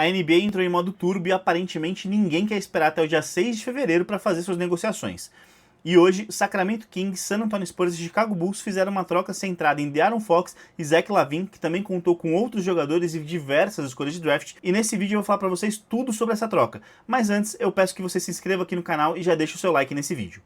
A NBA entrou em modo turbo e aparentemente ninguém quer esperar até o dia 6 de fevereiro para fazer suas negociações. E hoje, Sacramento Kings, San Antonio Spurs e Chicago Bulls fizeram uma troca centrada em De'Aaron Fox e Zach LaVine, que também contou com outros jogadores e diversas escolhas de draft. E nesse vídeo eu vou falar para vocês tudo sobre essa troca. Mas antes, eu peço que você se inscreva aqui no canal e já deixe o seu like nesse vídeo.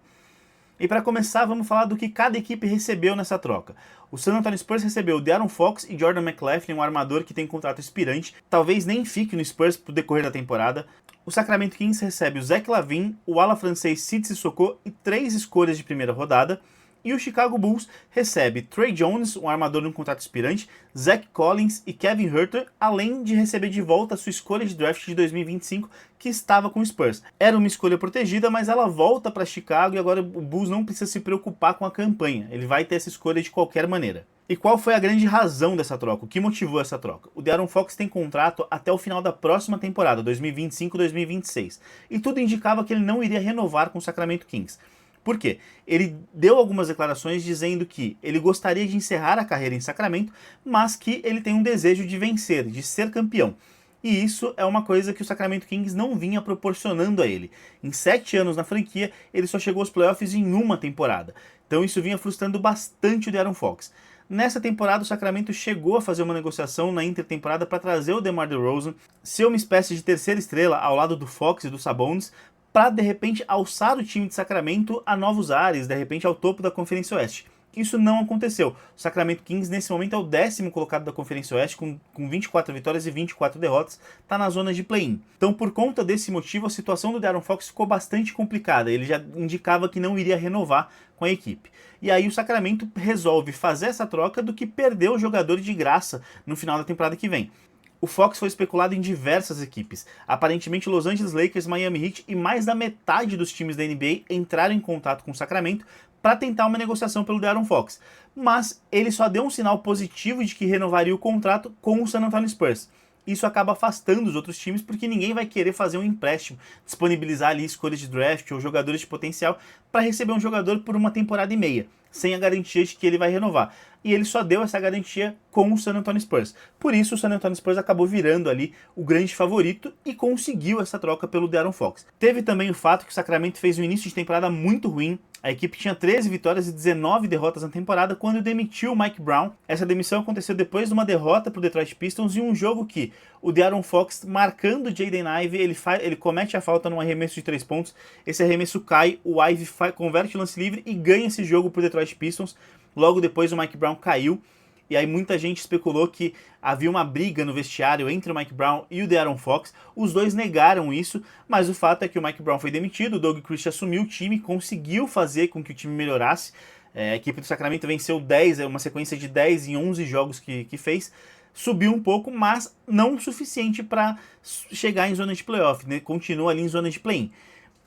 E para começar, vamos falar do que cada equipe recebeu nessa troca. O San Antonio Spurs recebeu De'Aaron Fox e Jordan McLaughlin, um armador que tem contrato expirante, talvez nem fique no Spurs pro decorrer da temporada. O Sacramento Kings recebe o Zach LaVine, o ala francês Sid Sissoko e 3 escolhas de primeira rodada. E o Chicago Bulls recebe Trey Jones, um armador num contrato expirante, Zach Collins e Kevin Huerter, além de receber de volta a sua escolha de draft de 2025, que estava com o Spurs. Era uma escolha protegida, mas ela volta para Chicago e agora o Bulls não precisa se preocupar com a campanha. Ele vai ter essa escolha de qualquer maneira. E qual foi a grande razão dessa troca? O que motivou essa troca? O De'Aaron Fox tem contrato até o final da próxima temporada, 2025-2026. E tudo indicava que ele não iria renovar com o Sacramento Kings. Por quê? Ele deu algumas declarações dizendo que ele gostaria de encerrar a carreira em Sacramento, mas que ele tem um desejo de vencer, de ser campeão. E isso é uma coisa que o Sacramento Kings não vinha proporcionando a ele. Em 7 anos na franquia, ele só chegou aos playoffs em uma temporada. Então isso vinha frustrando bastante o De'Aaron Fox. Nessa temporada, o Sacramento chegou a fazer uma negociação na intertemporada para trazer o DeMar DeRozan, ser uma espécie de terceira estrela ao lado do Fox e do Sabonis, para de repente alçar o time de Sacramento a novos ares, de repente ao topo da Conferência Oeste. Isso não aconteceu. O Sacramento Kings nesse momento é o 10º colocado da Conferência Oeste, com 24 vitórias e 24 derrotas, está na zona de play-in. Então, por conta desse motivo, a situação do De'Aaron Fox ficou bastante complicada. Ele já indicava que não iria renovar com a equipe. E aí o Sacramento resolve fazer essa troca do que perder o jogador de graça no final da temporada que vem. O Fox foi especulado em diversas equipes. Aparentemente, Los Angeles Lakers, Miami Heat e mais da metade dos times da NBA entraram em contato com o Sacramento para tentar uma negociação pelo De'Aaron Fox. Mas ele só deu um sinal positivo de que renovaria o contrato com o San Antonio Spurs. Isso acaba afastando os outros times porque ninguém vai querer fazer um empréstimo, disponibilizar ali escolhas de draft ou jogadores de potencial para receber um jogador por uma temporada e meia, sem a garantia de que ele vai renovar. E ele só deu essa garantia com o San Antonio Spurs. Por isso o San Antonio Spurs acabou virando ali o grande favorito e conseguiu essa troca pelo De'Aaron Fox. Teve também o fato que o Sacramento fez um início de temporada muito ruim. A equipe tinha 13 vitórias e 19 derrotas na temporada quando demitiu o Mike Brown. Essa demissão aconteceu depois de uma derrota para o Detroit Pistons e um jogo que o De'Aaron Fox, marcando o Jaden Ivey, ele comete a falta num arremesso de 3 pontos. Esse arremesso cai, o Ivey converte o lance livre e ganha esse jogo para o Detroit Pistons. Logo depois o Mike Brown caiu. E aí muita gente especulou que havia uma briga no vestiário entre o Mike Brown e o De'Aaron Fox. Os dois negaram isso, mas o fato é que o Mike Brown foi demitido, o Doug Christie assumiu o time, conseguiu fazer com que o time melhorasse. A equipe do Sacramento venceu 10, uma sequência de 10 em 11 jogos que fez. Subiu um pouco, mas não o suficiente para chegar em zona de playoff, né? Continua ali em zona de play-in.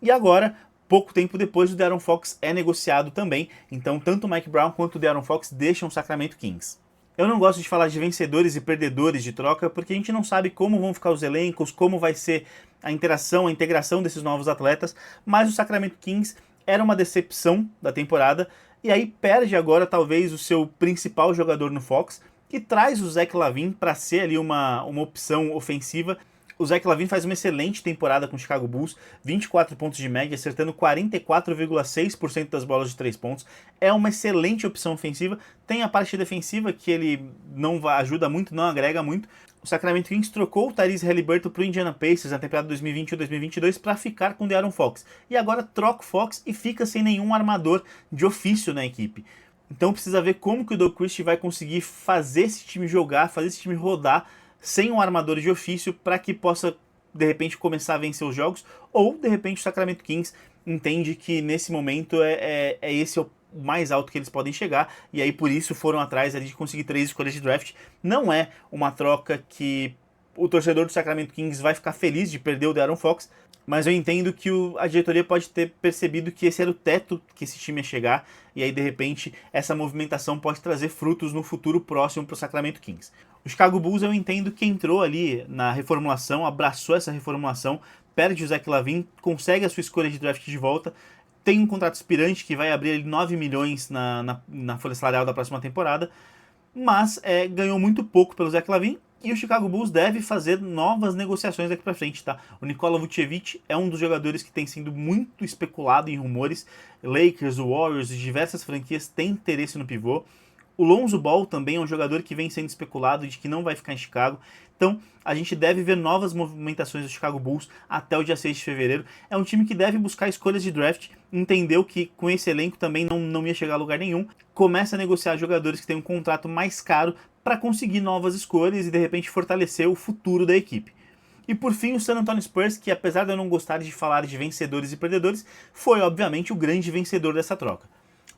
E agora, pouco tempo depois, o De'Aaron Fox é negociado também, então tanto o Mike Brown quanto o De'Aaron Fox deixam o Sacramento Kings. Eu não gosto de falar de vencedores e perdedores de troca, porque a gente não sabe como vão ficar os elencos, como vai ser a interação, a integração desses novos atletas, mas o Sacramento Kings era uma decepção da temporada, e aí perde agora talvez o seu principal jogador no Fox, e traz o Zach LaVine para ser ali uma opção ofensiva. O Zach LaVine faz uma excelente temporada com o Chicago Bulls, 24 pontos de média, acertando 44,6% das bolas de 3 pontos. É uma excelente opção ofensiva. Tem a parte defensiva que ele não ajuda muito, não agrega muito. O Sacramento Kings trocou o Tyrese Haliburton para o Indiana Pacers na temporada 2020 ou 2022 para ficar com o De'Aaron Fox. E agora troca o Fox e fica sem nenhum armador de ofício na equipe. Então precisa ver como que o Doug Christie vai conseguir fazer esse time jogar, fazer esse time rodar sem um armador de ofício para que possa, de repente, começar a vencer os jogos, ou, de repente, o Sacramento Kings entende que, nesse momento, esse o mais alto que eles podem chegar, e aí, por isso, foram atrás ali de conseguir 3 escolhas de draft. Não é uma troca que o torcedor do Sacramento Kings vai ficar feliz de perder o De'Aaron Fox, mas eu entendo que a diretoria pode ter percebido que esse era o teto que esse time ia chegar, e aí, de repente, essa movimentação pode trazer frutos no futuro próximo para o Sacramento Kings. O Chicago Bulls, eu entendo que entrou ali na reformulação, abraçou essa reformulação, perde o Zach LaVine, consegue a sua escolha de draft de volta, tem um contrato expirante que vai abrir 9 milhões na folha salarial da próxima temporada, mas ganhou muito pouco pelo Zach LaVine E o Chicago Bulls deve fazer novas negociações daqui para frente, tá? O Nikola Vucevic é um dos jogadores que tem sido muito especulado em rumores. Lakers, Warriors e diversas franquias têm interesse no pivô. O Lonzo Ball também é um jogador que vem sendo especulado de que não vai ficar em Chicago. Então, a gente deve ver novas movimentações do Chicago Bulls até o dia 6 de fevereiro. É um time que deve buscar escolhas de draft, entendeu que com esse elenco também não ia chegar a lugar nenhum. Começa a negociar jogadores que têm um contrato mais caro para conseguir novas escolhas e de repente fortalecer o futuro da equipe. E por fim, o San Antonio Spurs, que apesar de eu não gostar de falar de vencedores e perdedores, foi obviamente o grande vencedor dessa troca.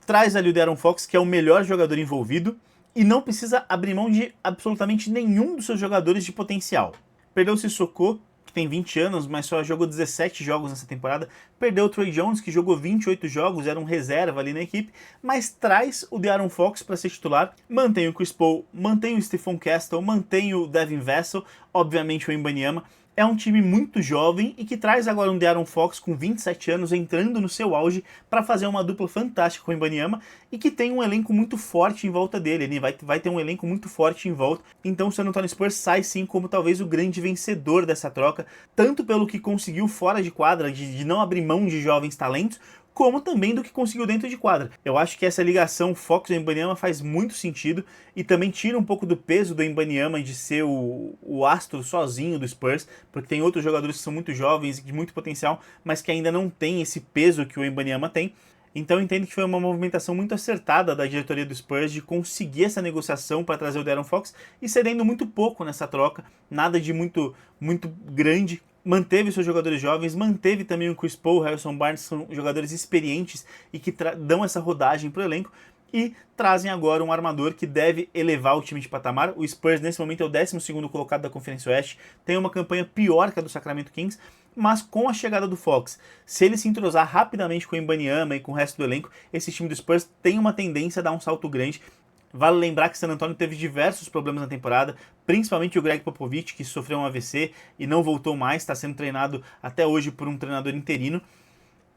Traz ali o De'Aaron Fox, que é o melhor jogador envolvido, e não precisa abrir mão de absolutamente nenhum dos seus jogadores de potencial. Perdeu o Sissoko, que tem 20 anos, mas só jogou 17 jogos nessa temporada. Perdeu o Trey Jones, que jogou 28 jogos, era um reserva ali na equipe, mas traz o De'Aaron Fox para ser titular. Mantém o Chris Paul, mantém o Stephon Castle, mantém o Devin Vassell, obviamente o Wembanyama. É um time muito jovem e que traz agora um De'Aaron Fox com 27 anos entrando no seu auge para fazer uma dupla fantástica com o Wembanyama e que tem um elenco muito forte em volta dele. Ele vai ter um elenco muito forte em volta. Então o San Antonio Spurs sai sim como talvez o grande vencedor dessa troca, tanto pelo que conseguiu fora de quadra, de não abrir mão de jovens talentos, como também do que conseguiu dentro de quadra. Eu acho que essa ligação Fox e Wembanyama faz muito sentido e também tira um pouco do peso do Wembanyama de ser o astro sozinho do Spurs, porque tem outros jogadores que são muito jovens e de muito potencial, mas que ainda não tem esse peso que o Wembanyama tem. Então eu entendo que foi uma movimentação muito acertada da diretoria do Spurs de conseguir essa negociação para trazer o De'Aaron Fox e cedendo muito pouco nessa troca, nada de muito grande. Manteve seus jogadores jovens, manteve também o Chris Paul, o Harrison Barnes, que são jogadores experientes e que dão essa rodagem para o elenco. E trazem agora um armador que deve elevar o time de patamar. O Spurs nesse momento é o 12º colocado da Conferência Oeste, tem uma campanha pior que a do Sacramento Kings, mas com a chegada do Fox, se ele se entrosar rapidamente com o Wembanyama e com o resto do elenco, esse time do Spurs tem uma tendência a dar um salto grande. Vale lembrar que San Antonio teve diversos problemas na temporada, principalmente o Greg Popovich, que sofreu um AVC e não voltou mais, está sendo treinado até hoje por um treinador interino.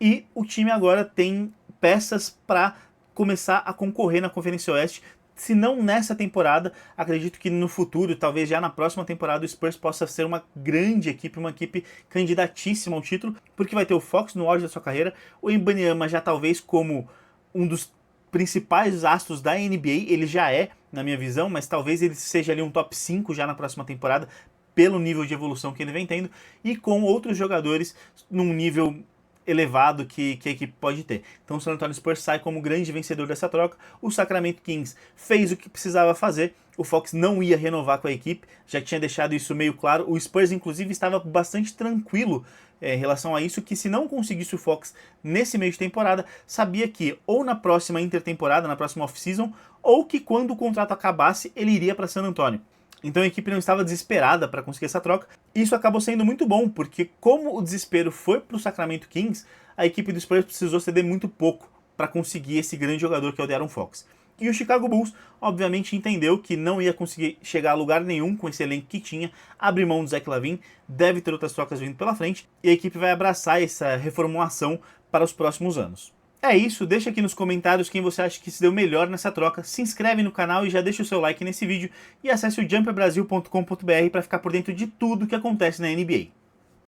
E o time agora tem peças para começar a concorrer na Conferência Oeste. Se não nessa temporada, acredito que no futuro, talvez já na próxima temporada, o Spurs possa ser uma grande equipe, uma equipe candidatíssima ao título, porque vai ter o Fox no auge da sua carreira, o Wembanyama já talvez como um dos principais astros da NBA, ele já é, na minha visão, mas talvez ele seja ali um top 5 já na próxima temporada, pelo nível de evolução que ele vem tendo, e com outros jogadores num nível elevado que a equipe pode ter. Então o San Antonio Spurs sai como grande vencedor dessa troca. O Sacramento Kings fez o que precisava fazer. O Fox não ia renovar com a equipe, já tinha deixado isso meio claro. O Spurs, inclusive, estava bastante tranquilo em relação a isso, que se não conseguisse o Fox nesse meio de temporada, sabia que ou na próxima intertemporada, na próxima off-season, ou que quando o contrato acabasse, ele iria para San Antonio. Então a equipe não estava desesperada para conseguir essa troca. Isso acabou sendo muito bom, porque como o desespero foi para o Sacramento Kings, a equipe do Spurs precisou ceder muito pouco para conseguir esse grande jogador que é o De'Aaron Fox. E o Chicago Bulls, obviamente, entendeu que não ia conseguir chegar a lugar nenhum com esse elenco que tinha, abre mão do Zach LaVine, deve ter outras trocas vindo pela frente, e a equipe vai abraçar essa reformulação para os próximos anos. É isso, deixa aqui nos comentários quem você acha que se deu melhor nessa troca, se inscreve no canal e já deixa o seu like nesse vídeo, e acesse o jumperbrasil.com.br para ficar por dentro de tudo que acontece na NBA.